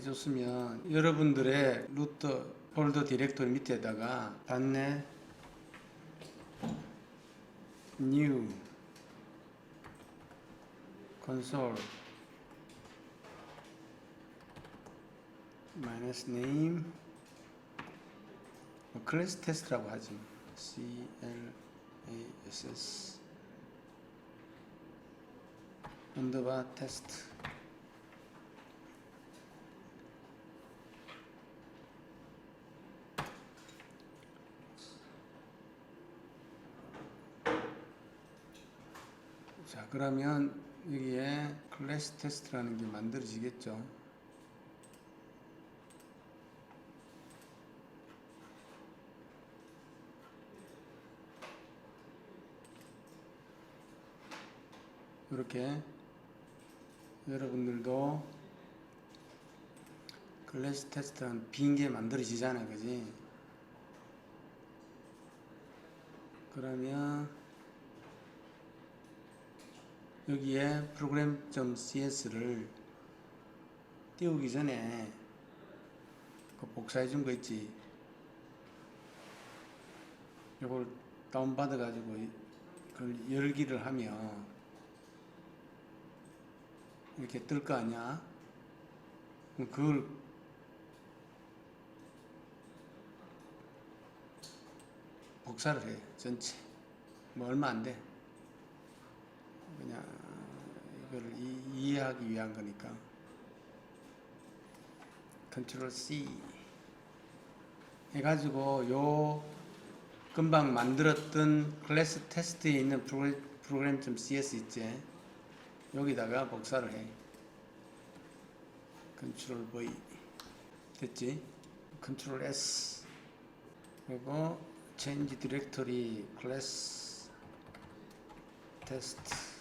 해줬으면 여러분들의 루트 폴더 디렉토리 밑에다가 .NET new console minus name 클래스 테스트라고 하지. CLASS 언더바 테스트. 자, 그러면 여기에 클래스 테스트라는 게 만들어지겠죠. 이렇게 여러분들도 클래스 테스트는 빈 게 만들어지잖아요, 그지? 그러면 여기에 program.cs를 띄우기 전에 그 복사해 준 거 있지? 이걸 다운받아 가지고 그걸 열기를 하면 이렇게 뜰 거 아니야? 그럼 그걸 복사를 해, 전체. 뭐 얼마 안 돼. 그냥 이거를 이해하기 위한 거니까. 컨트롤 C 해가지고 요 금방 만들었던 클래스 테스트에 있는 program.cs 있지? 여기다가 복사를 해. 컨트롤 V 됐지? 컨트롤 S 그리고 change directory class test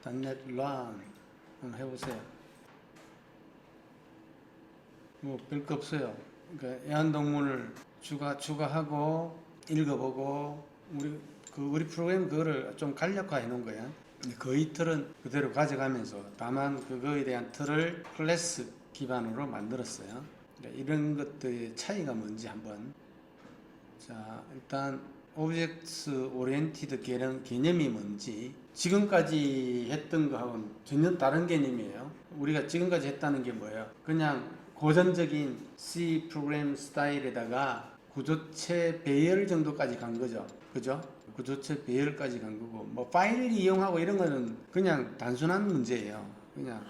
.NET run 한번 해보세요. 뭐 별거 없어요. 그러니까 애완동물을 추가하고 읽어보고 우리 프로그램 그거를 좀 간략화 해 놓은 거야. 거의 틀은 그대로 가져가면서 다만 그거에 대한 틀을 클래스 기반으로 만들었어요. 이런 것들의 차이가 뭔지 한번. 자, 일단 오브젝트 오리엔티드 개념이 뭔지 지금까지 했던 거하고는 전혀 다른 개념이에요. 우리가 지금까지 했다는 게 뭐예요? 그냥 고전적인 C 프로그램 스타일에다가 구조체 배열 정도까지 간 거죠. 그죠? 구조체 배열까지 간 거고, 뭐 파일을 이용하고 이런 거는 그냥 단순한 문제예요. 그냥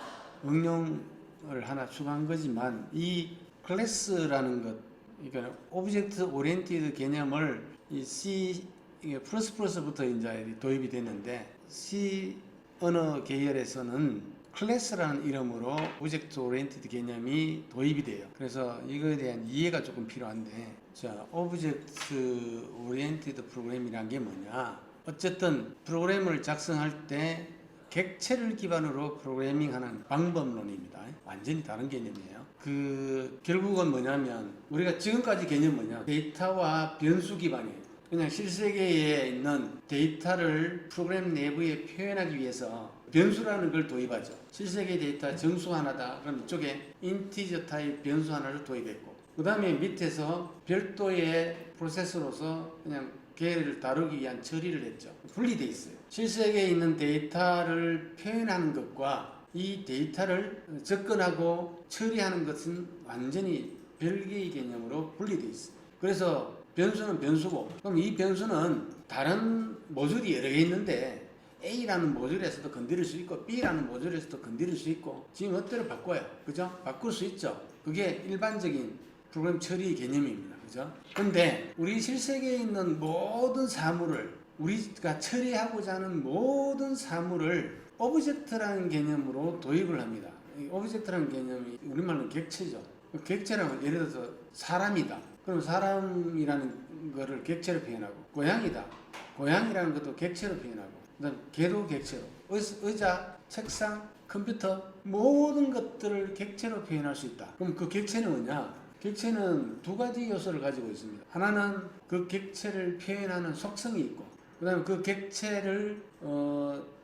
응용을 하나 추가한 거지만 이 클래스라는 것, 그러니까 오브젝트 오리엔티드 개념을 이 C 플러스부터 이제 도입이 됐는데 C 언어 계열에서는 클래스라는 이름으로 오브젝트 오리엔티드 개념이 도입이 돼요. 그래서 이거에 대한 이해가 조금 필요한데, 자, 오브젝트 오리엔티드 프로그램이란 게 뭐냐? 어쨌든 프로그램을 작성할 때 객체를 기반으로 프로그래밍하는 방법론입니다. 완전히 다른 개념이에요. 결국은 뭐냐면 우리가 지금까지 개념 뭐냐? 데이터와 변수 기반이에요. 그냥 실세계에 있는 데이터를 프로그램 내부에 표현하기 위해서 변수라는 걸 도입하죠. 실세계 데이터 정수 하나다. 그럼 이쪽에 인티저 타입 변수 하나를 도입했고, 그 다음에 밑에서 별도의 프로세서로서 그냥 걔를 다루기 위한 처리를 했죠. 분리되어 있어요. 실세계에 있는 데이터를 표현하는 것과 이 데이터를 접근하고 처리하는 것은 완전히 별개의 개념으로 분리되어 있어요. 그래서 변수는 변수고, 그럼 이 변수는 다른 모듈이 여러 개 있는데 A라는 모듈에서도 건드릴 수 있고 B라는 모듈에서도 건드릴 수 있고 지금 어때로 바꿔요. 그죠? 바꿀 수 있죠. 그게 일반적인 프로그램 처리 개념입니다. 그죠? 근데 우리 실세계에 있는 모든 사물을, 우리가 처리하고자 하는 모든 사물을 오브젝트라는 개념으로 도입을 합니다. 이 오브젝트라는 개념이 우리말로 객체죠. 객체라면 예를 들어서 사람이다. 그럼 사람이라는 거를 객체로 표현하고, 고양이다. 고양이라는 것도 객체로 표현하고, 그다음 개도 객체로, 의자, 책상, 컴퓨터 모든 것들을 객체로 표현할 수 있다. 그럼 그 객체는 뭐냐? 객체는 두 가지 요소를 가지고 있습니다. 하나는 그 객체를 표현하는 속성이 있고, 그 다음에 그 객체를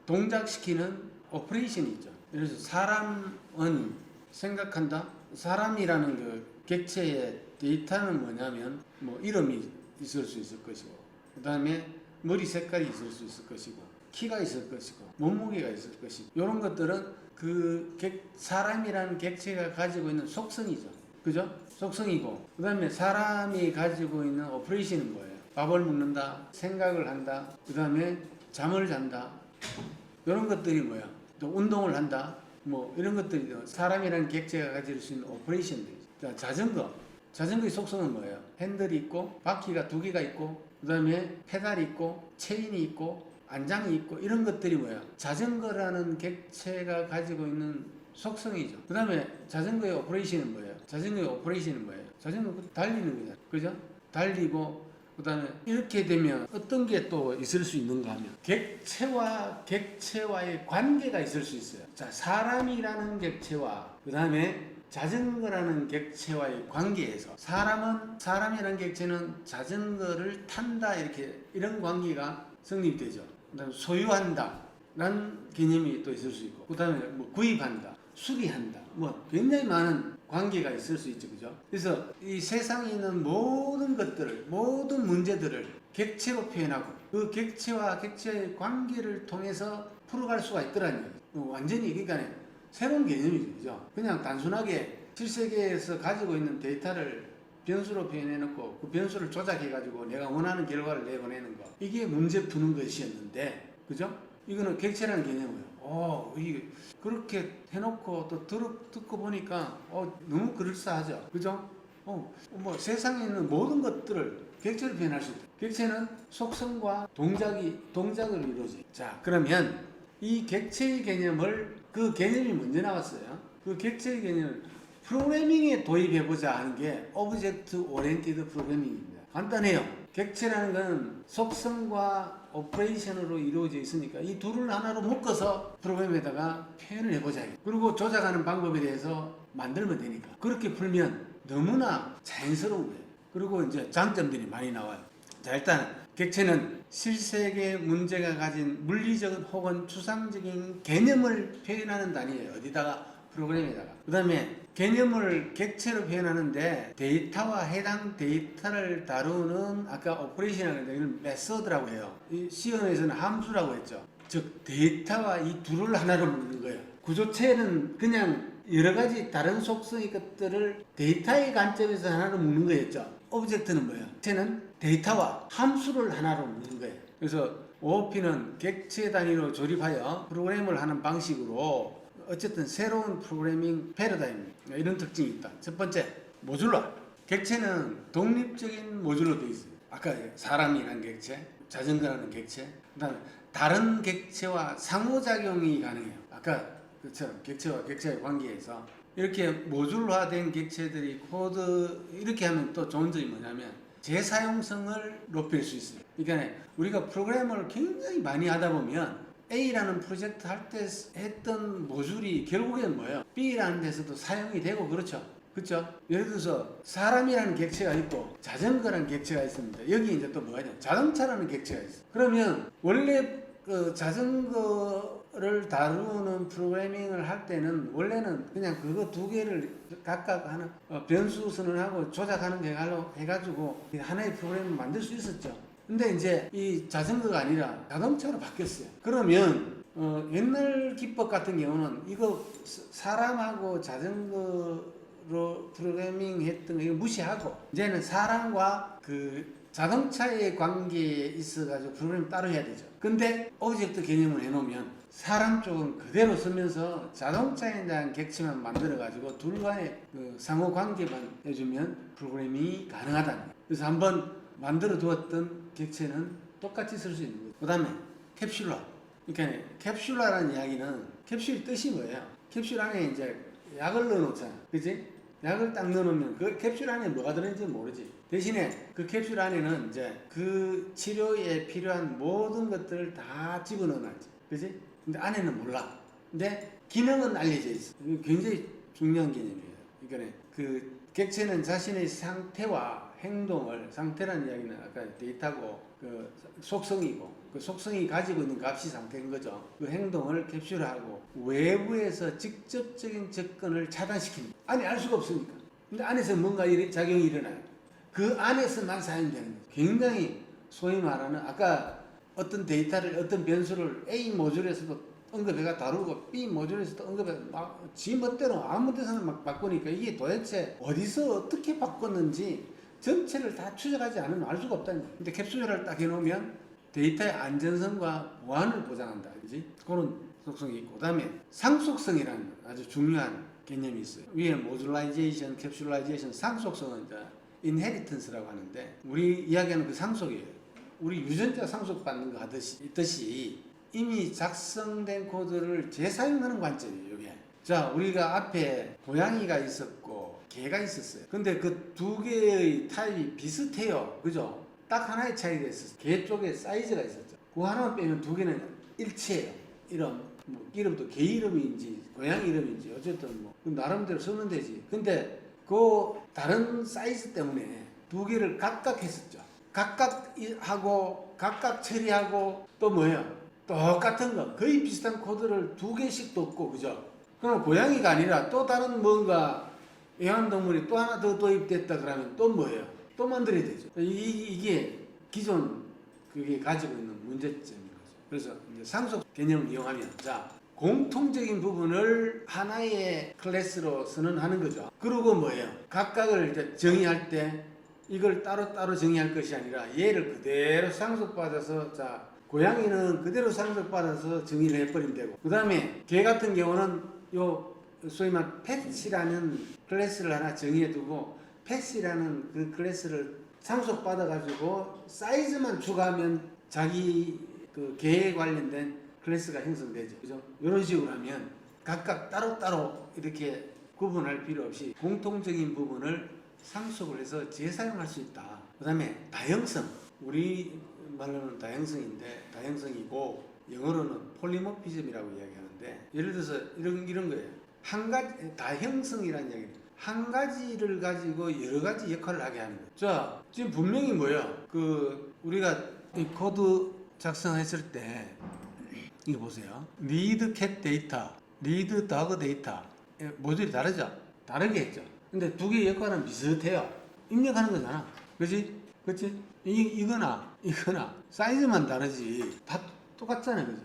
동작시키는 오퍼레이션이 있죠. 그래서 사람은 생각한다. 사람이라는 그 객체의 데이터는 뭐냐면 뭐 이름이 있을 수 있을 것이고, 그 다음에 머리 색깔이 있을 수 있을 것이고, 키가 있을 것이고, 몸무게가 있을 것이고, 이런 것들은 그 사람이라는 객체가 가지고 있는 속성이죠. 그죠? 속성이고, 그 다음에 사람이 가지고 있는 오퍼레이션은 뭐예요? 밥을 먹는다, 생각을 한다, 그 다음에 잠을 잔다, 이런 것들이 뭐야? 또 운동을 한다, 뭐 이런 것들이 사람이라는 객체가 가질 수 있는 오퍼레이션들이죠. 자, 자전거의 속성은 뭐예요? 핸들이 있고, 바퀴가 2개가 있고, 그 다음에 페달이 있고, 체인이 있고, 안장이 있고, 이런 것들이 뭐야? 자전거라는 객체가 가지고 있는 속성이죠. 그 다음에 자전거의 오퍼레이션은 뭐예요? 자전거 달리는 거잖아. 그죠? 달리고, 그 다음에 이렇게 되면 어떤 게 또 있을 수 있는가 하면 객체와 객체와의 관계가 있을 수 있어요. 자, 사람이라는 객체와 그 다음에 자전거라는 객체와의 관계에서 사람이라는 객체는 자전거를 탄다, 이런 관계가 성립되죠. 그 다음에 소유한다 라는 개념이 또 있을 수 있고, 그 다음에 뭐 구입한다, 수리한다, 뭐 굉장히 많은 관계가 있을 수 있죠. 그죠? 그래서 이 세상에 있는 모든 것들을, 모든 문제들을 객체로 표현하고 그 객체와 객체의 관계를 통해서 풀어갈 수가 있더라는 거예요. 완전히 그러니까 새로운 개념이죠. 그죠? 그냥 단순하게 실세계에서 가지고 있는 데이터를 변수로 표현해놓고 그 변수를 조작해가지고 내가 원하는 결과를 내보내는 거, 이게 문제 푸는 것이었는데, 그죠? 이거는 객체라는 개념이에요. 이게 그렇게 해놓고 또 듣고 보니까 너무 그럴싸하죠. 그죠? 뭐 세상에 있는 모든 것들을 객체로 표현할 수 있다. 객체는 속성과 동작을 이루지. 자, 그러면 이 객체의 개념을, 그 개념이 먼저 나왔어요. 그 객체의 개념을 프로그래밍에 도입해보자 하는 게 오브젝트 오리엔티드 프로그래밍입니다. 간단해요. 객체라는 건 속성과 오퍼레이션으로 이루어져 있으니까 이 둘을 하나로 묶어서 프로그램에다가 표현을 해보자. 그리고 조작하는 방법에 대해서 만들면 되니까. 그렇게 풀면 너무나 자연스러운 거예요. 그리고 이제 장점들이 많이 나와요. 자, 일단 객체는 실세계 문제가 가진 물리적 혹은 추상적인 개념을 표현하는 단위예요. 어디다가? 프로그램에다가. 그 다음에 개념을 객체로 표현하는데 데이터와 해당 데이터를 다루는, 아까 오퍼레이션이라고 했는데 이걸 메서드라고 해요. 이 시험에서는 함수라고 했죠. 즉 데이터와 이 둘을 하나로 묶는 거예요. 구조체는 그냥 여러 가지 다른 속성의 것들을 데이터의 관점에서 하나로 묶는 거였죠. 오브젝트는 뭐예요? 객체는 데이터와 함수를 하나로 묶는 거예요. 그래서 OOP는 객체 단위로 조립하여 프로그램을 하는 방식으로 어쨌든 새로운 프로그래밍 패러다임, 이런 특징이 있다. 첫 번째, 모듈러. 객체는 독립적인 모듈로 되어 있어요. 아까 사람이라는 객체, 자전거라는 객체, 그다음에 다른 객체와 상호작용이 가능해요. 아까 그처럼 객체와 객체의 관계에서 이렇게 모듈화된 객체들이 코드, 이렇게 하면 또 좋은 점이 뭐냐면 재사용성을 높일 수 있어요. 그러니까 우리가 프로그램을 굉장히 많이 하다 보면 A라는 프로젝트 할 때 했던 모듈이 결국엔 뭐예요? B라는 데서도 사용이 되고, 그렇죠? 그렇죠? 예를 들어서 사람이라는 객체가 있고 자전거라는 객체가 있습니다. 여기 이제 또 뭐가 있냐? 자동차라는 객체가 있어. 그러면 원래 그 자전거를 다루는 프로그래밍을 할 때는 원래는 그냥 그거 2개를 각각 하는 변수 선언하고 조작하는 게 해가지고 하나의 프로그램을 만들 수 있었죠. 근데 이제 이 자전거가 아니라 자동차로 바뀌었어요. 그러면 옛날 기법 같은 경우는 이거 사람하고 자전거로 프로그래밍 했던 거 이거 무시하고 이제는 사람과 그 자동차의 관계에 있어가지고 프로그램 따로 해야 되죠. 근데 오브젝트 개념을 해놓으면 사람 쪽은 그대로 쓰면서 자동차에 대한 객체만 만들어가지고 둘 간의 그 상호 관계만 해주면 프로그래밍이 가능하다는 거예요. 그래서 한번 만들어 두었던 객체는 똑같이 쓸 수 있는 거예요. 그 다음에 캡슐라. 그러니까 캡슐라라는 이야기는 캡슐 뜻이 뭐예요? 캡슐 안에 이제 약을 넣어놓잖아. 그치? 약을 딱 넣어놓으면 그 캡슐 안에 뭐가 들어있는지 모르지. 대신에 그 캡슐 안에는 이제 그 치료에 필요한 모든 것들을 다 집어넣어놨지. 그치? 근데 안에는 몰라. 근데 기능은 알려져 있어. 이거 굉장히 중요한 개념이에요. 그러니까 그 객체는 자신의 상태와 행동을 상태라는 이야기는 아까 데이터고 그 속성이고 그 속성이 가지고 있는 값이 상태인 거죠. 그 행동을 캡슐하고 외부에서 직접적인 접근을 차단시킵니다. 안에 알 수가 없으니까. 근데 안에서 뭔가 작용이 일어나요. 그 안에서만 사용되는 거죠. 굉장히 소위 말하는 아까 어떤 데이터를 어떤 변수를 A 모듈에서도 언급해가 다루고 B 모듈에서도 언급해 막 지 멋대로 아무 데서나 막 바꾸니까 이게 도대체 어디서 어떻게 바꿨는지 전체를 다 추적하지 않으면 알 수가 없다는 거예요. 근데 캡슐을 딱 해놓으면 데이터의 안전성과 보안을 보장한다. 그지? 그런 속성이 있고, 그 다음에 상속성이라는 아주 중요한 개념이 있어요. 위에 모듈라이제이션, 캡슐라이제이션, 상속성은 이제 인헤리턴스라고 하는데, 우리 이야기하는 그 상속이에요. 우리 유전자 상속받는 거 있듯이 이미 작성된 코드를 재사용하는 관점이에요, 이게. 자, 우리가 앞에 고양이가 있었고, 개가 있었어요. 근데 그 두 개의 타입이 비슷해요. 그죠? 딱 하나의 차이가 있었어요. 개 쪽에 사이즈가 있었죠. 그 하나만 빼면 두 개는 일치해요. 이름, 이름도 개 이름인지, 고양이 이름인지, 어쨌든 나름대로 쓰면 되지. 근데 그 다른 사이즈 때문에 두 개를 각각 했었죠. 각각 하고, 각각 처리하고, 또 뭐예요? 똑같은 거, 거의 비슷한 코드를 두 개씩 뒀고, 그죠? 그럼 고양이가 아니라 또 다른 뭔가 애완동물이 또 하나 더 도입됐다 그러면 또 뭐예요? 또 만들어야 되죠. 이게 기존 그게 가지고 있는 문제점인 거죠. 그래서 이제 상속 개념을 이용하면, 자, 공통적인 부분을 하나의 클래스로 선언하는 거죠. 그리고 뭐예요? 각각을 이제 정의할 때 이걸 따로따로 정의할 것이 아니라 얘를 그대로 상속받아서, 자, 고양이는 그대로 상속받아서 정의를 해버리면 되고, 그 다음에 개 같은 경우는 요 소위 말 펫이라는 클래스를 하나 정의해두고 펫이라는 그 클래스를 상속받아가지고 사이즈만 추가하면 자기 그 개에 관련된 클래스가 형성되죠. 그죠? 이런 식으로 하면 각각 따로따로 이렇게 구분할 필요 없이 공통적인 부분을 상속을 해서 재사용할 수 있다. 그 다음에 다형성. 우리 말로는 다형성인데, 다형성이고 영어로는 폴리모피즘이라고 이야기하는데, 예를 들어서 이런 거예요. 한 가지, 다형성이라는 이야기는 한 가지를 가지고 여러 가지 역할을 하게 하는 거예요. 자, 지금 분명히 뭐예요? 우리가 이 코드 작성했을 때, 이거 보세요. 리드 캣 데이터, 리드 더그 데이터. 모듈이 다르죠? 다르게 했죠. 근데 두 개의 역할은 비슷해요. 입력하는 거잖아. 그치? 그치? 이거나 사이즈만 다르지 다 똑같잖아요. 그죠?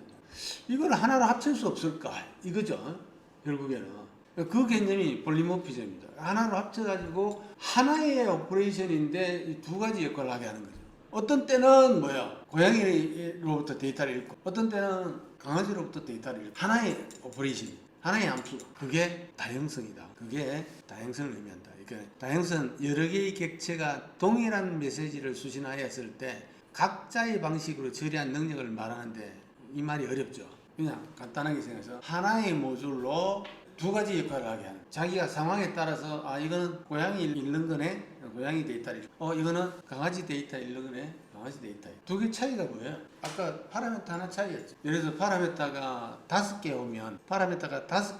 이걸 하나로 합칠 수 없을까? 이거죠. 결국에는. 그 개념이 폴리모피즘입니다. 하나로 합쳐가지고 하나의 오퍼레이션인데 이 두 가지 역할을 하게 하는 거죠. 어떤 때는 뭐야? 고양이로부터 데이터를 읽고, 어떤 때는 강아지로부터 데이터를 읽고, 하나의 오퍼레이션, 하나의 함수. 그게 다형성이다. 그게 다형성을 의미한다. 그러니까 다형성, 여러 개의 객체가 동일한 메시지를 수신하였을 때 각자의 방식으로 처리한 능력을 말하는데 이 말이 어렵죠. 그냥 간단하게 생각해서 하나의 모듈로 두 가지 역할을 하게 하는, 자기가 상황에 따라서 이거는 고양이 읽는 거네, 고양이 데이터를 읽고, 이거는 강아지 데이터 읽는 거네, 강아지 데이터. 두 개 차이가 뭐예요? 아까 파라미터 하나 차이였죠. 예를 들어서 파라미터가 5개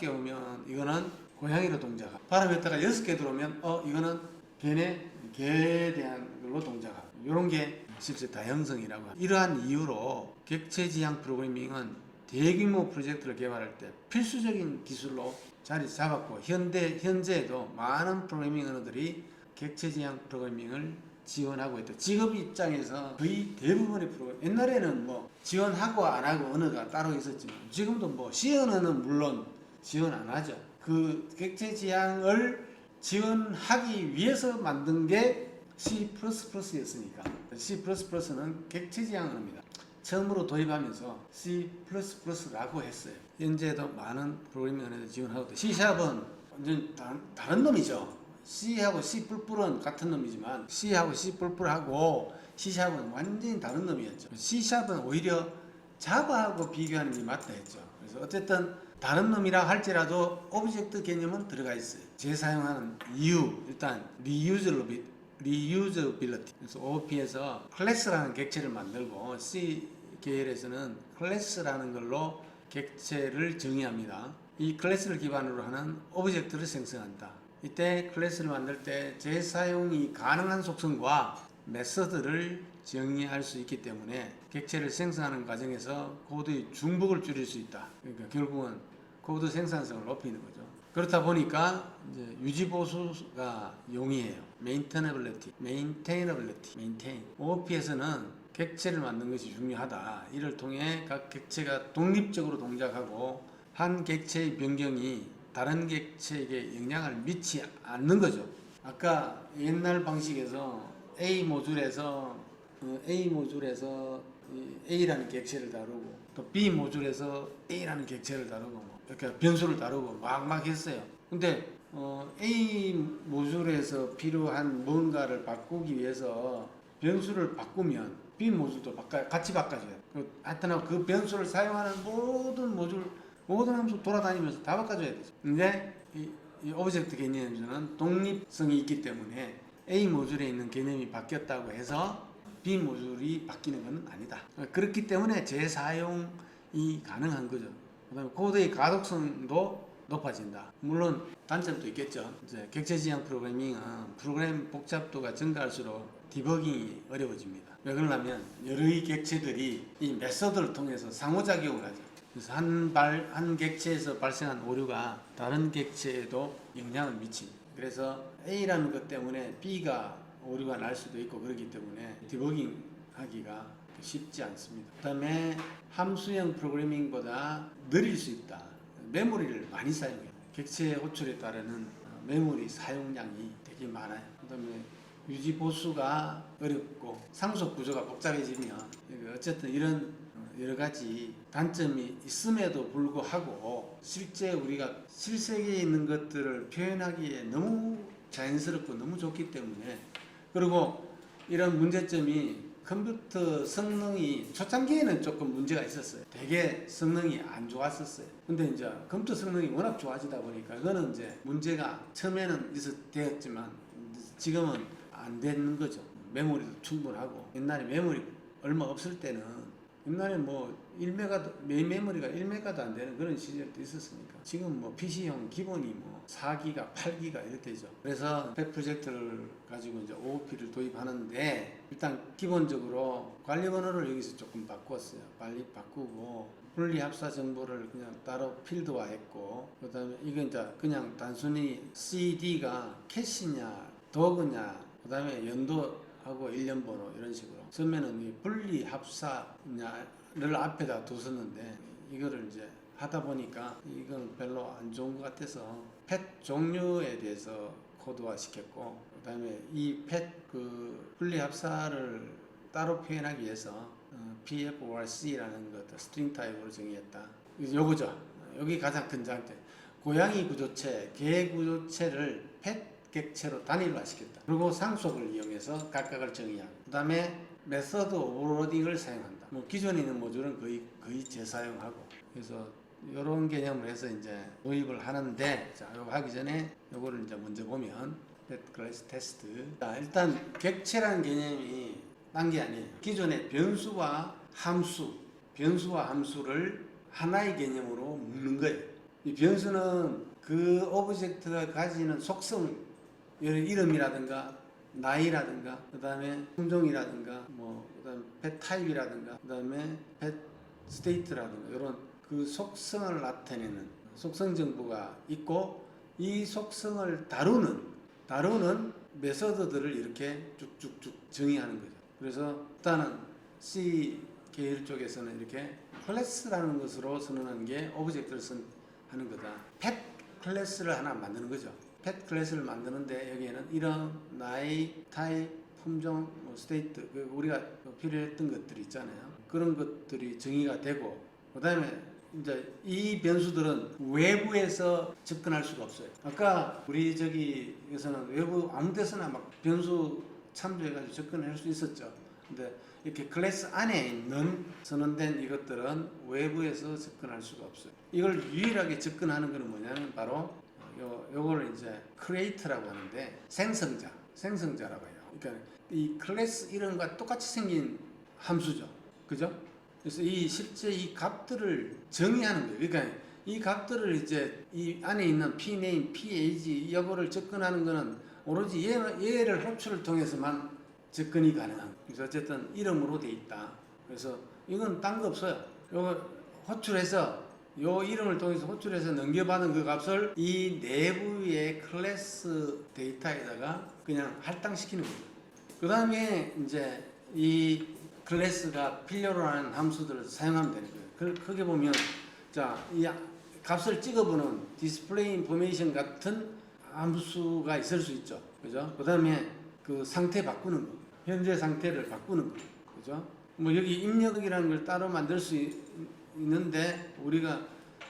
오면 이거는 고양이로 동작하고, 파라미터가 6개 들어오면 이거는 개에 대한 걸로 동작하고, 이런 게 실제 다형성이라고 합니다. 이러한 이유로 객체지향 프로그래밍은 대규모 프로젝트를 개발할 때 필수적인 기술로 자리 잡았고, 현재에도 많은 프로그래밍 언어들이 객체지향 프로그래밍을 지원하고 있다. 직업 입장에서 거의 대부분의 프로그래밍, 옛날에는 지원하고 안 하고 언어가 따로 있었지만 지금도 C 언어는 물론 지원 안 하죠. 그 객체지향을 지원하기 위해서 만든 게 C++였으니까. C++는 객체지향 언어입니다. 처음으로 도입하면서 C++라고 했어요. 현재도 많은 프로그래밍 언어를 지원하고, C샵은 완전 다른 놈이죠. C하고 C++은 같은 놈이지만 C하고 C++하고 C샵은 완전히 다른 놈이었죠. C샵은 오히려 자바하고 비교하는 게 맞다 했죠. 그래서 어쨌든 다른 놈이라 할지라도 오브젝트 개념은 들어가 있어요. 재사용하는 이유, 일단 reusability. 그래서 OOP에서 클래스라는 객체를 만들고, C 계열에서는 클래스라는 걸로 객체를 정의합니다. 이 클래스를 기반으로 하는 오브젝트를 생성한다. 이때 클래스를 만들 때 재사용이 가능한 속성과 메서드를 정의할 수 있기 때문에 객체를 생성하는 과정에서 코드의 중복을 줄일 수 있다. 그러니까 결국은 코드 생산성을 높이는 거죠. 그렇다 보니까 이제 유지보수가 용이해요. maintainability. OOP에서는 객체를 만든 것이 중요하다. 이를 통해 각 객체가 독립적으로 동작하고 한 객체의 변경이 다른 객체에게 영향을 미치지 않는 거죠. 아까 옛날 방식에서 A 모듈에서 A라는 객체를 다루고 또 B 모듈에서 A라는 객체를 다루고 이렇게 변수를 다루고 막 했어요. 근데 A 모듈에서 필요한 뭔가를 바꾸기 위해서 변수를 바꾸면 B 모듈도 같이 바꿔줘요. 하여튼 그 변수를 사용하는 모든 함수 돌아다니면서 다 바꿔줘야 되죠. 근데 이 오브젝트 개념에서는 독립성이 있기 때문에 A 모듈에 있는 개념이 바뀌었다고 해서 B 모듈이 바뀌는 것은 아니다. 그렇기 때문에 재사용이 가능한 거죠. 그다음에 코드의 가독성도 높아진다. 물론 단점도 있겠죠. 이제 객체지향 프로그래밍은 프로그램 복잡도가 증가할수록 디버깅이 어려워집니다. 왜 그러냐면 여러의 객체들이 이 메서드를 통해서 상호작용을 하죠. 그래서 한 객체에서 발생한 오류가 다른 객체에도 영향을 미칩니다. 그래서 A라는 것 때문에 B가 오류가 날 수도 있고 그렇기 때문에 디버깅 하기가 쉽지 않습니다. 그 다음에 함수형 프로그래밍보다 느릴 수 있다. 메모리를 많이 사용해요. 객체 호출에 따르는 메모리 사용량이 되게 많아요. 그 다음에 유지 보수가 어렵고 상속 구조가 복잡해지면 어쨌든 이런 여러 가지 단점이 있음에도 불구하고 실제 우리가 실세계에 있는 것들을 표현하기에 너무 자연스럽고 너무 좋기 때문에 그리고 이런 문제점이 컴퓨터 성능이 초창기에는 조금 문제가 있었어요. 되게 성능이 안 좋았었어요. 근데 이제 컴퓨터 성능이 워낙 좋아지다 보니까 그거는 이제 문제가 처음에는 되었지만 지금은 안 되는 거죠. 메모리도 충분하고 옛날에 메모리 얼마 없을 때는 옛날에 뭐 1메가도 메모리가 1메가도 안 되는 그런 시절도 있었으니까 지금 뭐 PC용 기본이 뭐 4기가, 8기가 이렇게 되죠. 그래서 펫 프로젝트를 가지고 이제 OOP를 도입하는데 일단 기본적으로 관리 번호를 여기서 조금 바꿨어요. 빨리 바꾸고 분리 합사 정보를 그냥 따로 필드화했고 그다음에 이건 이제 그냥 단순히 CD가 캐시냐, 도그냐, 그다음에 연도하고 일련 번호 이런 식으로 처음에는 이 분리 합사냐를 앞에다 뒀었는데 이거를 이제 하다 보니까 이건 별로 안 좋은 것 같아서 펫 종류에 대해서 코드화 시켰고 그다음에 이 펫 그 분리 합사를 따로 표현하기 위해서 PFORC라는 것도 스트링 타입으로 정의했다. 요거죠. 여기 가장 큰 장점. 고양이 구조체, 개 구조체를 펫 객체로 단일화시켰다. 그리고 상속을 이용해서 각각을 정의하고 그 다음에 메서드 오버로딩을 사용한다. 뭐 기존에 있는 모듈은 거의 재사용하고 그래서 이런 개념을 해서 이제 도입을 하는데 자, 이거 하기 전에 요거를 이제 먼저 보면 클래스 테스트. 자, 일단 객체라는 개념이 딴 게 아니에요. 기존의 변수와 함수를 하나의 개념으로 묶는 거예요. 이 변수는 그 오브젝트가 가지는 속성, 이름이라든가 나이라든가 그다음에 품종이라든가 그다음에 펫 타입이라든가 그다음에 펫 스테이트라든가 이런 그 속성을 나타내는 속성 정보가 있고 이 속성을 다루는 메서드들을 이렇게 쭉쭉쭉 정의하는 거죠. 그래서 일단은 C 계열 쪽에서는 이렇게 클래스라는 것으로 선언하는 게 오브젝트를 하는 거다. 펫 클래스를 하나 만드는 거죠. 펫 클래스를 만드는데 여기에는 이런 나이, 타입, 품종, 스테이트 우리가 필요했던 것들이 있잖아요. 그런 것들이 정의가 되고 그 다음에 이제 이 변수들은 외부에서 접근할 수가 없어요. 아까 우리 저기에서는 외부 아무 데서나 막 변수 참조해가지고 접근할 수 있었죠. 근데 이렇게 클래스 안에 있는 선언된 이것들은 외부에서 접근할 수가 없어요. 이걸 유일하게 접근하는 것은 뭐냐면 바로 요거를 이제 create라고 하는데 생성자라고 해요. 그러니까 이 클래스 이름과 똑같이 생긴 함수죠. 그죠? 그래서 실제 이 값들을 정의하는 거예요. 그러니까 이 값들을 이제 이 안에 있는 pname, page 여부를 접근하는 거는 오로지 얘를 호출을 통해서만 접근이 가능한. 그래서 어쨌든 이름으로 돼 있다. 그래서 이건 딴 거 없어요. 요거 호출해서 요 이름을 통해서 호출해서 넘겨받은 그 값을 이 내부의 클래스 데이터에다가 그냥 할당시키는 거죠. 그 다음에 이제 이 클래스가 필요로 하는 함수들을 사용하면 되는 거예요. 크게 보면 자, 이 값을 찍어보는 디스플레이 인포메이션 같은 함수가 있을 수 있죠. 그죠? 그 다음에 그 상태 바꾸는 거. 현재 상태를 바꾸는 거. 그죠? 뭐 여기 입력이라는 걸 따로 만들 수 있는데 우리가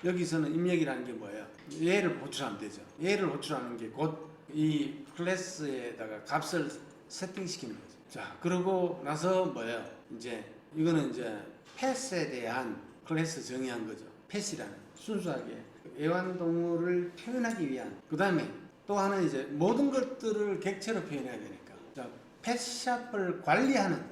여기서는 입력이라는 게 뭐예요? 얘를 호출하면 되죠. 얘를 호출하는 게 곧 이 클래스에다가 값을 세팅시키는 거죠. 자, 그러고 나서 뭐예요? 이제 이거는 이제 패스에 대한 클래스 정의한 거죠. 패스라는 순수하게 애완동물을 표현하기 위한. 그 다음에 또 하나는 이제 모든 것들을 객체로 표현해야 되니까. 자, 펫샵을 관리하는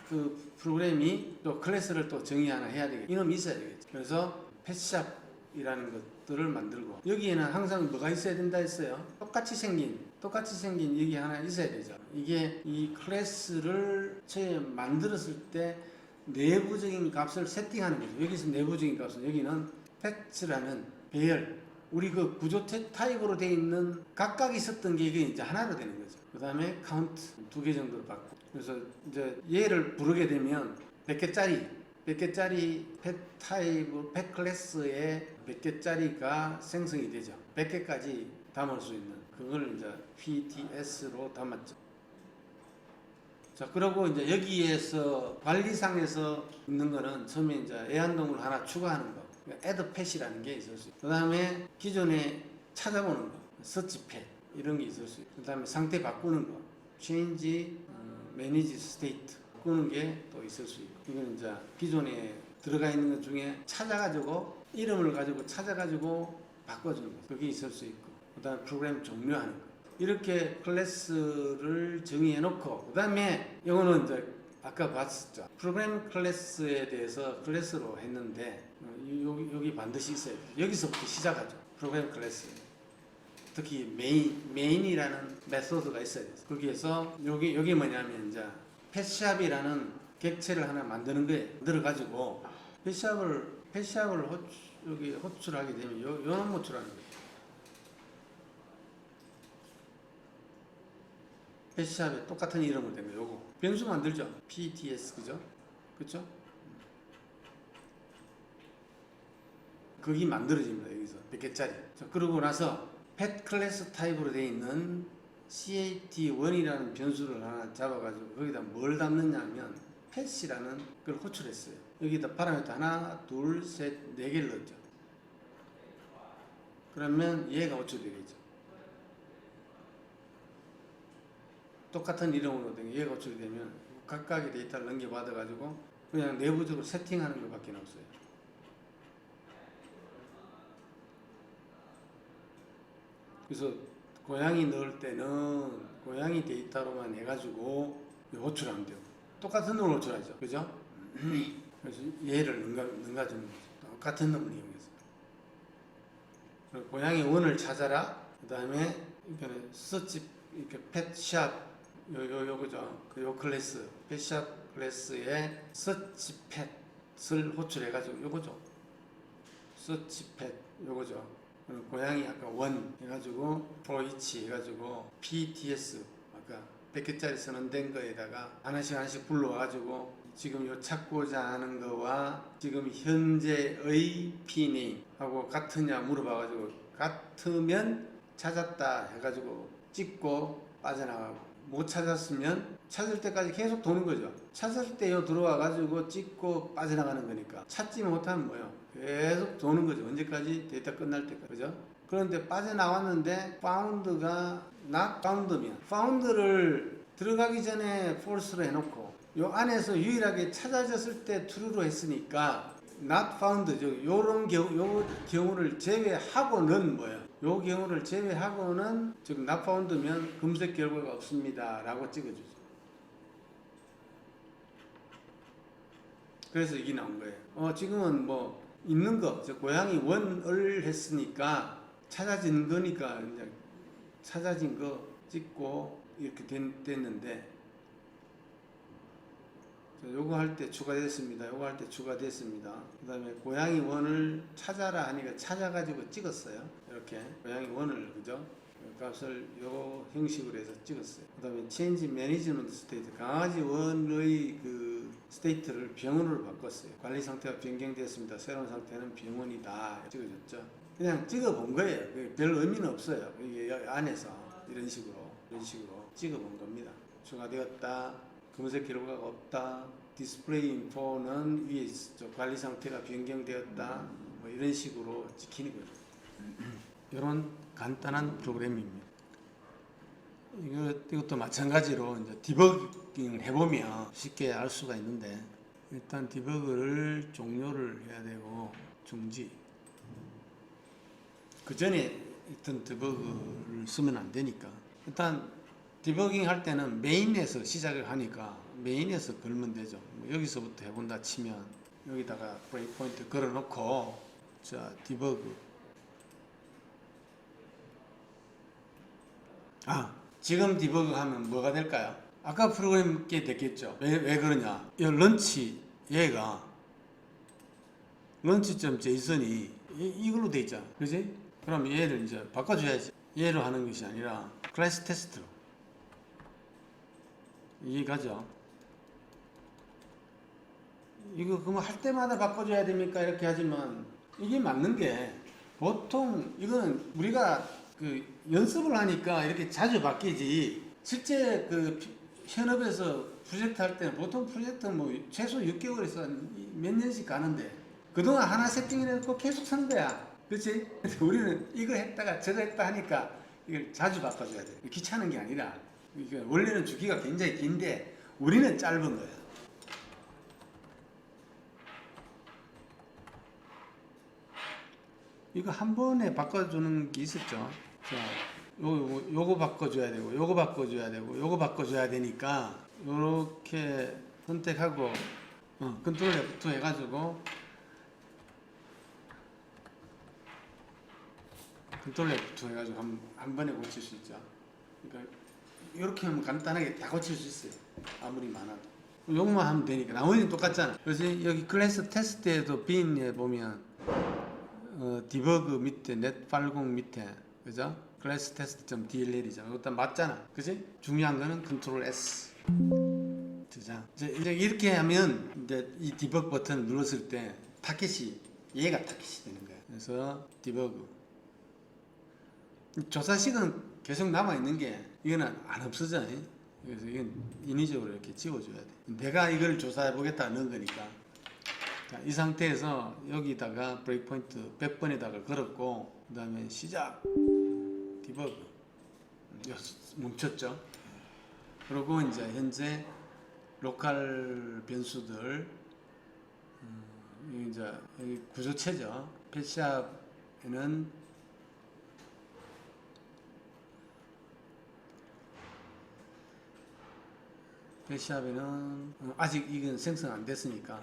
그 프로그램이 또 클래스를 또 정의 하나 해야 되겠죠. 이놈이 있어야 되겠죠. 그래서 펫샵이라는 것들을 만들고 여기에는 항상 뭐가 있어야 된다 했어요. 똑같이 생긴 여기 하나 있어야 되죠. 이게 이 클래스를 처음에 만들었을 때 내부적인 값을 세팅하는 거죠. 여기서 내부적인 값은 여기는 펫라는 배열 우리 그 구조 타입으로 되어 있는 각각 있었던 게 이게 이제 하나로 되는 거죠. 그 다음에 카운트 2개 정도로 받고 그래서 이제 얘를 부르게 되면 100개짜리 펫 타입, 펫 클래스에 100개짜리가 생성이 되죠. 100개까지 담을 수 있는 그걸 이제 PTS로 담았죠. 자, 그리고 이제 여기에서 관리상에서 있는 거는 처음에 이제 애완동물 하나 추가하는 거, add pet이라는 게 있을 수 있고, 그 다음에 기존에 찾아보는 거, search pet 이런 게 있을 수 있고, 그 다음에 상태 바꾸는 거, change, manage state 바꾸는 게 또 있을 수 있고, 이건 이제 기존에 들어가 있는 것 중에 찾아가지고 이름을 가지고 찾아가지고 바꿔주는 거, 그게 있을 수 있고, 그 다음에 프로그램 종료하는 거. 이렇게 클래스를 정의해 놓고 그 다음에 이거는 이제 아까 봤었죠. 프로그램 클래스에 대해서 클래스로 했는데 여기 반드시 있어야 돼요. 여기서부터 시작하죠. 프로그램 클래스. 특히 메인이라는 메소드가 있어야 돼요. 거기에서 여기 뭐냐면 이제 펫샵이라는 객체를 하나 만드는 거예요. 만들어 가지고 펫샵을 호출하게 되면 요런 호출하는 거예요. 펫샵에 똑같은 이름으로 된 거 요거 변수 만들죠. PTS 그죠? 거기 만들어집니다. 여기서 100개짜리. 자, 그러고 나서 펫 클래스 타입으로 되어 있는 CAT1이라는 변수를 하나 잡아가지고 거기다 뭘 담느냐 하면 펫이라는 걸 호출했어요. 여기다 파라미터 하나, 둘, 셋, 네 개를 넣었죠. 그러면 얘가 호출되겠죠. 똑같은 이름으로 된 얘가 호출이 되면 각각의 데이터를 넘겨받아가지고 그냥 내부적으로 세팅하는 것밖에 없어요. 그래서 고양이 넣을 때는 고양이 데이터로만 해가지고 호출하면 돼요. 똑같은 놈을 호출하죠. 그죠? 그래서 얘를 능가주는 거죠. 똑같은 놈을 이용해서. 고양이 원을 찾아라. 그 다음에 이거는 서치, 이렇게 펫샵 요거죠. 요 클래스, 펫샵 클래스에 서치 펫을 호출해가지고 요거죠. 서치 펫 요거죠. 고양이 아까 원 해가지고 for 해가지고 PTS 아까 100개짜리 선언된 거에다가 하나씩 불러와가지고 지금 요 찾고자 하는 거와 지금 현재의 pname 하고 같으냐 물어봐가지고 같으면 찾았다 해가지고 찍고 빠져나가고 못 찾았으면 찾을 때까지 계속 도는 거죠. 찾을 때 들어와가지고 찍고 빠져나가는 거니까 찾지 못하면 뭐예요? 계속 도는 거죠. 언제까지? 데이터 끝날 때까지. 그죠? 그런데 빠져나왔는데 found가 not found면 found를 들어가기 전에 false로 해놓고 요 안에서 유일하게 찾아졌을 때 true로 했으니까 not found 요런 경우를 제외하고는 뭐예요? 요 경우를 제외하고는 지금 not found면 검색 결과가 없습니다 라고 찍어주죠. 그래서 이게 나온 거예요. 지금은 뭐 있는 거, 저 고양이 원을 했으니까 찾아진 거니까 이제 찾아진 거 찍고 이렇게 됐는데, 요거 할 때 추가됐습니다. 요거 할 때 추가됐습니다. 그 다음에 고양이 원을 찾아라 하니까 찾아가지고 찍었어요. 이렇게 고양이 원을, 그죠? 값을 요 형식으로 해서 찍었어요. 그 다음에 change management state, 강아지 원의 그 스테이트를 병원으로 바꿨어요. 관리 상태가 변경됐습니다. 새로운 상태는 병원이다. 찍어줬죠. 그냥 찍어본 거예요. 별 의미는 없어요. 이게 안에서 이런 식으로 찍어본 겁니다. 추가되었다. 검색 결과가 없다. 디스플레이 인포는 위에 있죠. 관리 상태가 변경되었다. 뭐 이런 식으로 찍히는 거죠. 이런 간단한 프로그램입니다. 이것도 마찬가지로 이제 디버깅을 해보면 쉽게 알 수가 있는데, 일단 디버그를 종료를 해야 되고 중지. 그 전에 있던 디버그를 쓰면 안 되니까 일단 디버깅 할 때는 메인에서 시작을 하니까 메인에서 걸면 되죠. 여기서부터 해본다 치면 여기다가 브레이크 포인트 걸어놓고, 자, 디버그. 지금 디버그 하면 뭐가 될까요? 아까 프로그램 게 됐겠죠. 왜 그러냐? 이 런치, 얘가 런치.json이 이걸로 돼 있잖아. 그지? 그럼 얘를 이제 바꿔줘야지. 얘로 하는 것이 아니라 클래스 테스트로. 이해가죠? 이거 그러면 할 때마다 바꿔줘야 됩니까? 이렇게 하지만 이게 맞는 게, 보통 이거는 우리가 그 연습을 하니까 이렇게 자주 바뀌지, 실제 그 현업에서 프로젝트 할 때는 보통 프로젝트 뭐 최소 6개월에서 몇 년씩 가는데, 그동안 하나 세팅해놓고 계속 쓰는 거야. 그렇지? 우리는 이거 했다가 저거 했다 하니까 이걸 자주 바꿔줘야 돼. 귀찮은 게 아니라, 원래는 주기가 굉장히 긴데 우리는 짧은 거야. 이거 한 번에 바꿔주는 게 있었죠. 자, 요거 바꿔줘야 되고, 요거 바꿔줘야 되고, 요거 바꿔줘야 되니까 요렇게 선택하고 컨트롤 F2 해가지고 한 번에 고칠 수 있죠. 그러니까 이렇게 하면 간단하게 다 고칠 수 있어요. 아무리 많아도. 요것만 하면 되니까. 나머지는 똑같잖아. 그래서 여기 클래스 테스트에도 빈에 보면 디버그 밑에 넷 팔공 밑에, 그죠? 클래스 테스트.dll이잖아. 이것도 맞잖아. 그지? 중요한 거는 컨트롤 S. 자, 이제 이렇게 하면 이제 이 디버그 버튼을 눌렀을 때 얘가 타겟이 되는 거야. 그래서 디버그. 조사식은 계속 남아있는 게, 이거는 안 없어져. 그래서 이건 인위적으로 이렇게 지워줘야 돼. 내가 이걸 조사해 보겠다 넣은 거니까. 자, 이 상태에서 여기다가 브레이크 포인트 100번에다가 걸었고, 그 다음에 시작 디버그 멈췄죠. 그리고 이제 현재 로컬 변수들, 이제 여기 구조체죠. 펫샵에는 아직 이건 생성 안 됐으니까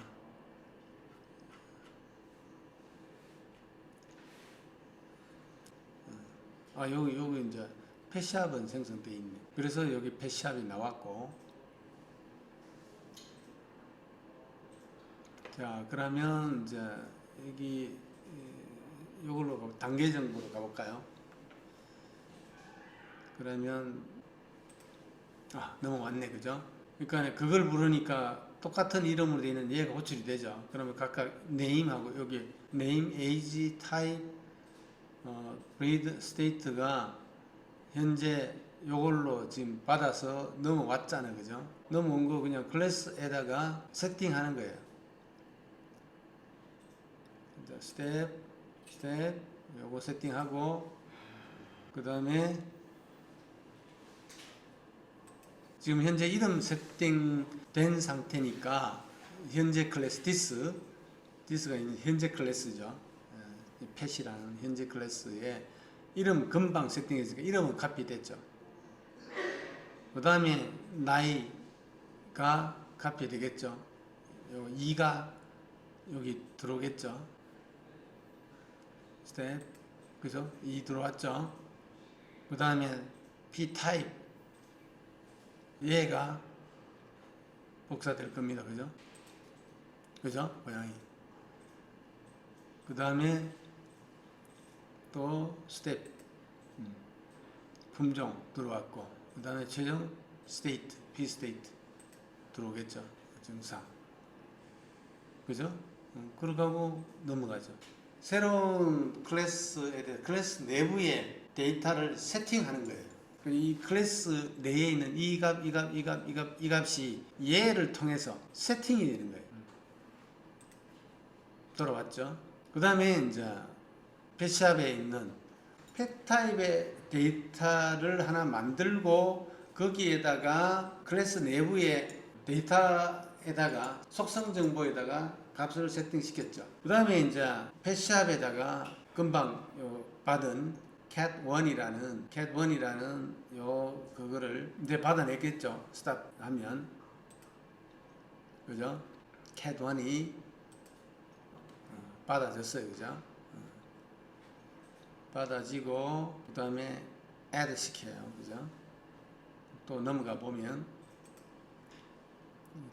여기 이제 펫샵은 생성되어 있네. 그래서 여기 펫샵이 나왔고, 자, 그러면 이제 여기 이걸로 단계 정보로 가볼까요? 그러면 넘어왔네, 그죠? 그러니까 그걸 부르니까 똑같은 이름으로 되어 있는 얘가 호출이 되죠. 그러면 각각 네임하고 여기 네임, 에이지, 타입, breed, state가 현재 요걸로 지금 받아서 넘어왔잖아요, 그죠? 넘어온 거 그냥 클래스에다가 세팅하는 거예요. 스텝 요거 세팅하고, 그 다음에 지금 현재 이름 세팅된 상태니까 현재 클래스 디스가 있는 현재 클래스죠. 펫이라는 현재 클래스에 이름 금방 세팅했으니까 이름은 카피 됐죠. 그 다음에 나이가 카피 되겠죠. 2가 여기 들어오겠죠. 스텝, 그죠? E 들어왔죠? 그 다음에 P 타입, 얘가 복사될 겁니다. 그죠? 그죠? 고양이. 그 다음에 또 스텝, 품종 들어왔고, 그 다음에 최종 스테이트, P 스테이트 들어오겠죠? 증상. 그죠? 그러고 하고 넘어가죠. 새로운 클래스에 대해 클래스 내부의 데이터를 세팅하는 거예요. 이 클래스 내에 있는 이 값, 이 값, 이 값, 이 값, 이 값이 얘를 통해서 세팅이 되는 거예요. 돌아왔죠? 그 다음에 이제 펫샵에 있는 펫 타입의 데이터를 하나 만들고 거기에다가 클래스 내부의 데이터에다가 속성 정보에다가 값을 세팅시켰죠. 그 다음에 이제 펫샵에다가 금방 받은 cat1이라는 요 그거를 이제 받아냈겠죠. 스탑 하면 그죠? cat1이 받아졌어요. 그죠? 받아지고 그 다음에 add 시켜요. 그죠? 또 넘어가 보면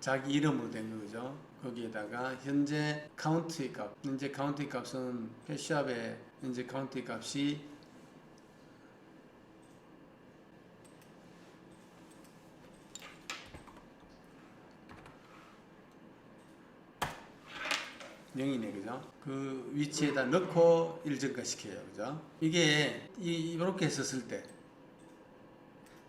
자기 이름으로 된 거죠. 거기에다가 현재 카운트의 값, 현재 카운트의 값은 펫샵의 현재 카운트의 값이 영이네, 그죠? 그 위치에다 넣고 일정가 시켜요, 그죠? 이게 이렇게 했었을 때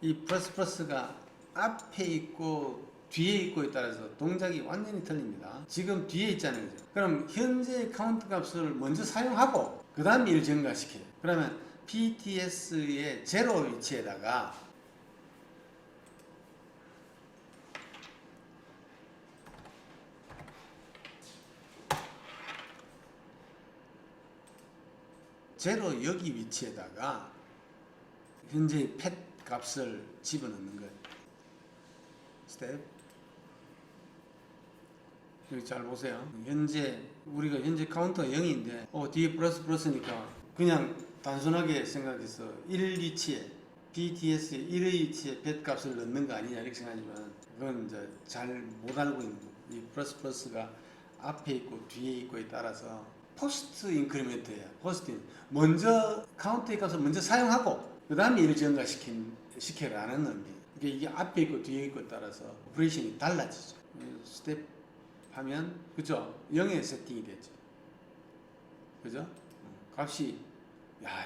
이 플러스가 앞에 있고 뒤에 있고에 따라서 동작이 완전히 틀립니다. 지금 뒤에 있잖아요, 그죠? 그럼 현재 카운트 값을 먼저 사용하고 그 다음에 일정가 시켜요. 그러면 PTS의 제로 위치에다가 제로 여기 위치에다가 현재 펫 값을 집어넣는 거예요. 스텝. 여기 잘 보세요. 우리가 현재 카운터가 0인데 뒤에 플러스니까 그냥 단순하게 생각해서 1 위치에 BTS의 1의 위치에 펫 값을 넣는 거 아니냐 이렇게 생각하지만 그건 이제 잘 못 알고 있는 거. 이 플러스가 앞에 있고 뒤에 있고에 따라서 포스트 인크리멘트예요. 먼저 카운트의 값을 먼저 사용하고 그 다음에 일을 증가시켜라는 의미. 이게 앞에 있고 뒤에 있고에 따라서 오퍼레이션이 달라지죠. 스텝 하면 그죠? 0에 세팅이 되죠. 그죠? 값이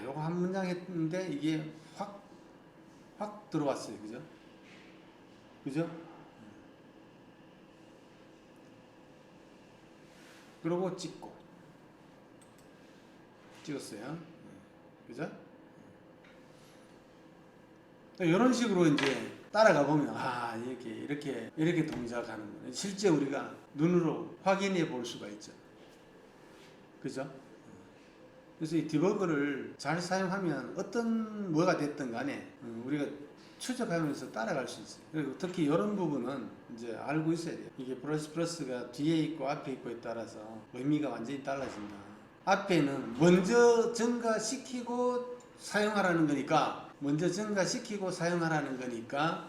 요거 한 문장 했는데 이게 확 들어왔어요. 그죠? 그죠? 그러고 찍었어요. 그죠? 이런 식으로 이제 따라가 보면 이렇게 동작하는 거예요. 실제 우리가 눈으로 확인해 볼 수가 있죠. 그죠? 그래서 이 디버그를 잘 사용하면 어떤 뭐가 됐든 간에 우리가 추적하면서 따라갈 수 있어요. 그리고 특히 이런 부분은 이제 알고 있어야 돼요. 이게 플러스가 뒤에 있고 앞에 있고에 따라서 의미가 완전히 달라진다. 앞에는 먼저 증가시키고 사용하라는 거니까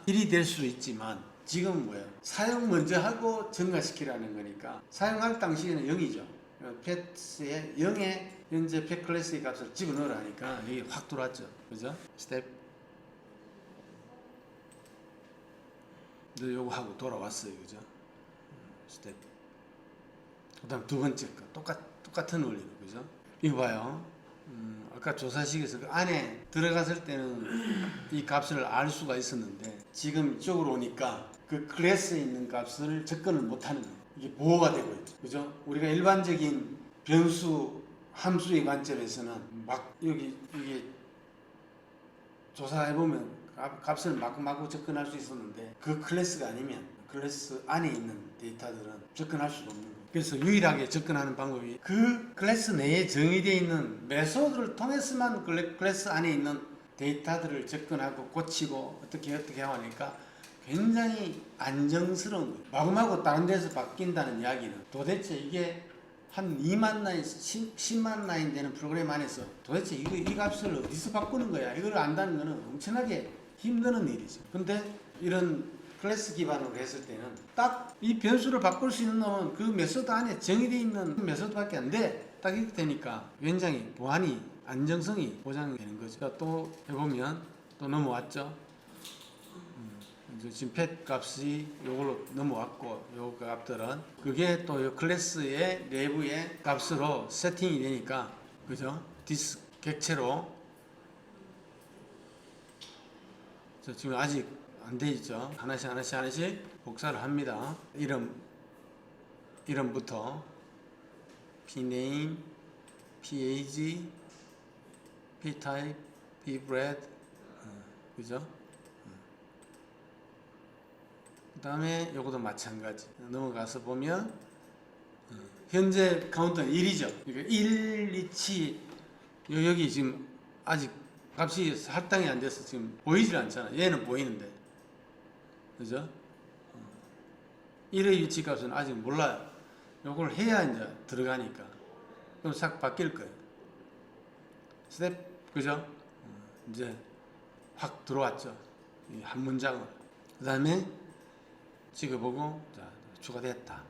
일이 될 수 있지만 지금 뭐예요? 사용 먼저 하고 증가시키라는 거니까 사용할 당시에는 0이죠. 펫의 0에 현재 펫 클래스의 값을 집어넣으라니까 이게 확 들어왔죠. 그죠? 스텝. 요거 하고 돌아왔어요. 그죠? 스텝. 그 다음 두 번째 거. 똑같은 원리로. 그죠? 이거 봐요. 아까 조사식에서 그 안에 들어갔을 때는 이 값을 알 수가 있었는데 지금 이쪽으로 오니까 그 클래스에 있는 값을 접근을 못하는 거예요. 이게 보호가 되고 있죠. 그죠? 우리가 일반적인 변수 함수의 관점에서는 막 이게 조사해보면 값을 마구 접근할 수 있었는데 그 클래스가 아니면 클래스 안에 있는 데이터들은 접근할 수가 없는 거예요. 그래서 유일하게 접근하는 방법이 그 클래스 내에 정의되어 있는 메소드를 통해서만 클래스 안에 있는 데이터들을 접근하고 고치고 어떻게 하니까 굉장히 안정스러운 거예요. 마구마구 다른 데서 바뀐다는 이야기는 도대체 이게 한 2만 라인, 10만 라인 되는 프로그램 안에서 도대체 이 값을 어디서 바꾸는 거야? 이걸 안다는 거는 엄청나게 힘드는 일이죠. 근데 이런 클래스 기반으로 했을 때는 딱 이 변수를 바꿀 수 있는 놈은 그 메소드 안에 정의되어 있는 메소드밖에 안 돼. 딱 이렇게 되니까 굉장히 보안이, 안정성이 보장되는 거죠. 또 해보면 또 넘어왔죠. 지금 펫 값이 요걸로 넘어왔고, 요 값들은 그게 또 요 클래스의 내부의 값으로 세팅이 되니까, 그죠? 디스 객체로 지금 아직 안 돼 있죠. 하나씩 복사를 합니다. 이름부터 pname, page, ptype, pbread, 그죠? 그 다음에 요것도 마찬가지. 넘어가서 보면 현재 카운트는 1이죠. 그러니까 1, 2, 7 여기 지금 아직 값이 할당이 안 돼서 지금 보이질 않잖아. 얘는 보이는데, 그죠? 1의 위치 값은 아직 몰라요. 요걸 해야 이제 들어가니까. 그럼 싹 바뀔 거예요. 스텝, 그죠? 이제 확 들어왔죠. 한 문장을. 그 다음에 찍어보고, 자, 추가됐다.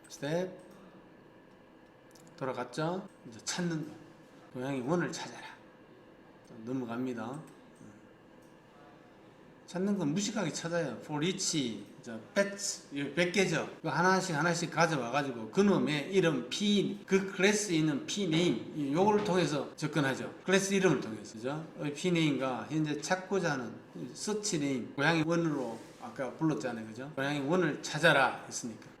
스텝, 돌아갔죠? 이제 찾는 거. 고양이 원을 찾아라. 넘어갑니다. 찾는 건 무식하게 찾아요. for each, pets, 100개죠. 하나씩 가져와가지고 그놈의 이름, 그 클래스에 있는 p-name, 요거를 통해서 접근하죠. 클래스 이름을 통해서. 그죠? p-name과 현재 찾고자 하는 search name, 고양이 원으로 아까 불렀잖아요. 그죠? 고양이 원을 찾아라 했으니까.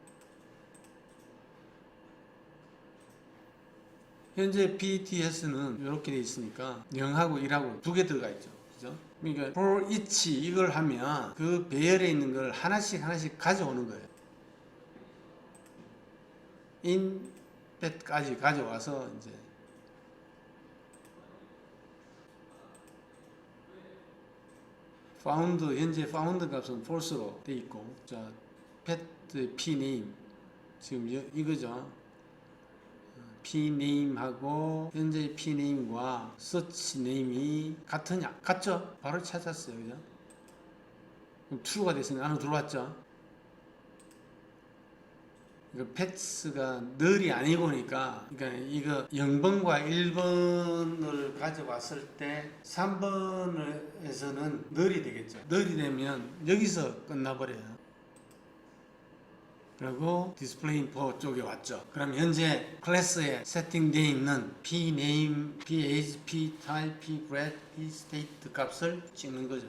현재 BTS는 이렇게 돼 있으니까 0하고 1하고 두 개 들어가 있죠. 그죠? 그러니까 for each 이걸 하면 그 배열에 있는 걸 하나씩 가져오는 거예요. in that까지 가져와서 이제 found, 현재 found 값은 false로 돼 있고, 자, pet p name 지금 이거죠. pname하고 현재 pname과 searchname이 같으냐? 같죠? 바로 찾았어요. 그죠? 그럼 true가 됐으니까 안으로 들어왔죠? 이거 pets가 null이 아니고니까, 그러니까 이거 0번과 1번을 가져왔을 때 3번에서는 null이 되겠죠. null이 되면 여기서 끝나버려요. 그리고 디스플레이 인포 쪽에 왔죠. 그럼 현재 클래스에 세팅되어 있는 pname, page, ptype, pgrade, pstate 값을 찍는 거죠.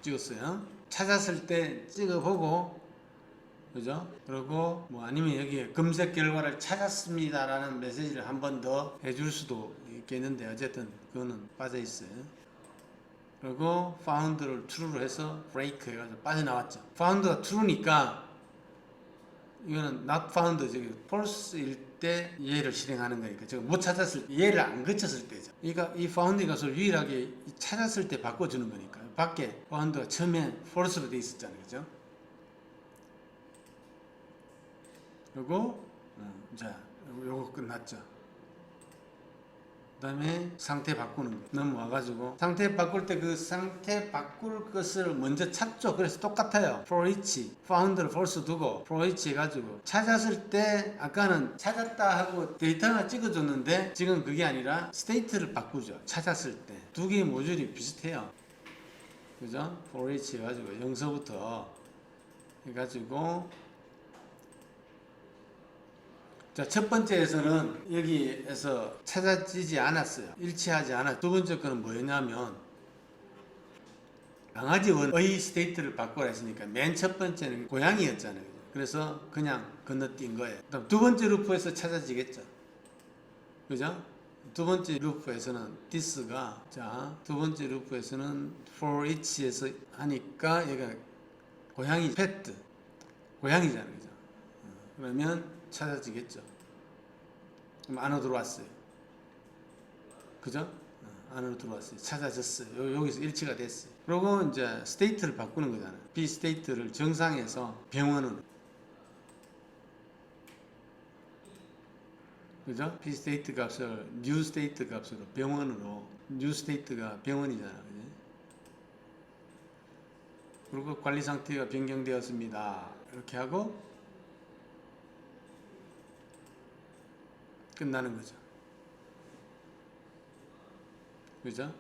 찍었어요. 찾았을 때 찍어보고, 그죠? 그리고 뭐 아니면 여기에 검색 결과를 찾았습니다라는 메시지를 한 번 더 해줄 수도 있겠는데, 어쨌든 그거는 빠져 있어요. 그리고 found를 true로 해서 break 해가지고 빠져나왔죠. found가 true니까 이거는 not found, 저기 false일 때 얘를 실행하는 거니까 제가 못 찾았을 때, 얘를 안 거쳤을 때죠. 그러니까 이 found 값을 유일하게 찾았을 때 바꿔주는 거니까. 밖에 found가 처음에 false로 돼 있었잖아요. 그죠? 그리고 자, 요거 끝났죠. 그 다음에 상태 바꾸는 거 넘어와가지고 상태 바꿀 때 그 상태 바꿀 것을 먼저 찾죠. 그래서 똑같아요. for each, found를 false 두고 for each 해가지고 찾았을 때 아까는 찾았다 하고 데이터 하나 찍어줬는데 지금 그게 아니라 state를 바꾸죠. 찾았을 때 두 개의 모듈이 비슷해요. 그죠? for each 해가지고 0서부터 해가지고 자, 첫 번째에서는 여기에서 찾아지지 않았어요. 일치하지 않았어요. 두 번째 거는 뭐였냐면 강아지 원의 스테이트를 바꾸라 했으니까 맨 첫 번째는 고양이였잖아요. 그래서 그냥 건너뛴 거예요. 그다음 두 번째 루프에서 찾아지겠죠. 그죠? 두 번째 루프에서는 this가, 자, 두 번째 루프에서는 for each에서 하니까 얘가 고양이 pet, 고양이잖아요. 그죠? 그러면 찾아지겠죠. 그럼 안으로 들어왔어요. 그죠? 안으로 들어왔어요. 찾아졌어요. 여기서 일치가 됐어요. 그리고 이제 스테이트를 바꾸는 거잖아요. B 스테이트를 정상에서 병원으로. 그죠? B 스테이트 값을 뉴 스테이트 값으로 병원으로. 뉴 스테이트가 병원이잖아. 그지? 그리고 관리 상태가 변경되었습니다. 이렇게 하고 끝나는 거죠. 그죠?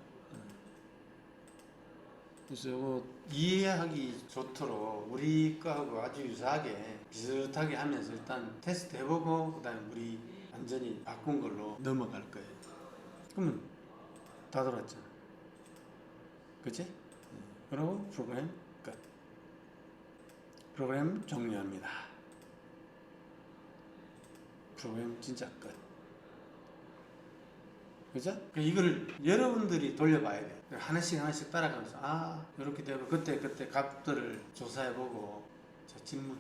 그래서 이해하기 좋도록 우리 거하고 아주 유사하게 비슷하게 하면서 일단 테스트 해보고 그 다음에 우리 완전히 바꾼 걸로 넘어갈 거예요. 그러면 다 돌았잖아. 그치? 그리고 프로그램 끝. 프로그램 종료합니다. 프로그램 진짜 끝. 그죠? 이걸 여러분들이 돌려봐야 돼. 하나씩 하나씩 따라가면서 이렇게 되고 그때 값들을 조사해보고 자 질문